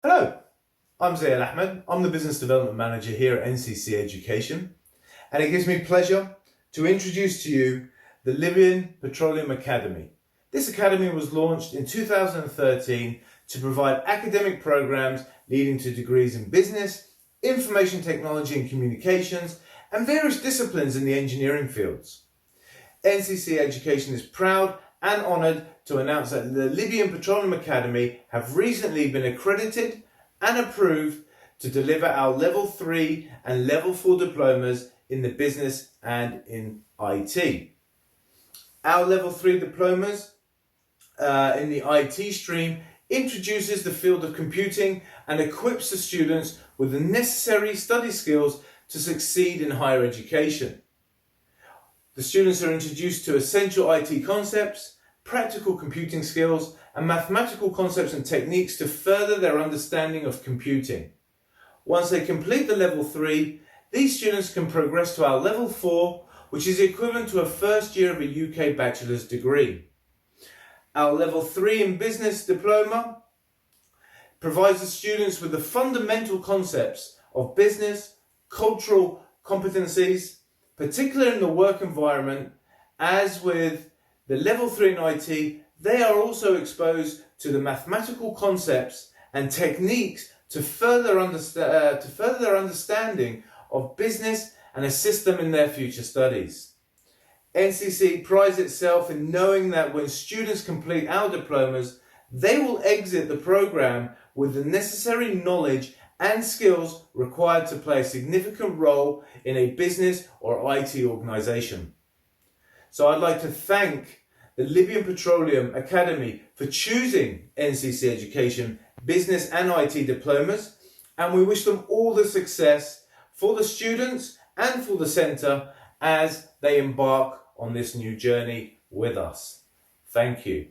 Hello, I'm Zeyad Ahmed. I'm the Business Development Manager here at NCC Education, and it gives me pleasure to introduce to you the Libyan Petroleum Academy. This academy was launched in 2013 to provide academic programs leading to degrees in business, information technology and communications, and various disciplines in the engineering fields. NCC Education is proud and honoured to announce that the Libyan Petroleum Academy have recently been accredited and approved to deliver our Level 3 and Level 4 diplomas in the business and in IT. Our Level 3 diplomas in the IT stream introduces the field of computing and equips the students with the necessary study skills to succeed in higher education. The students are introduced to essential IT concepts, practical computing skills, and mathematical concepts and techniques to further their understanding of computing. Once they complete the Level 3, these students can progress to our Level 4, which is equivalent to a first year of a UK bachelor's degree. Our Level 3 in Business diploma provides the students with the fundamental concepts of business, cultural competencies, particularly in the work environment. As with the Level 3 in IT, they are also exposed to the mathematical concepts and techniques to further their understanding of business and assist them in their future studies. NCC prides itself in knowing that when students complete our diplomas, they will exit the program with the necessary knowledge and skills required to play a significant role in a business or IT organisation. So I'd like to thank the Libyan Petroleum Academy for choosing NCC Education Business and IT diplomas, and we wish them all the success for the students and for the centre as they embark on this new journey with us. Thank you.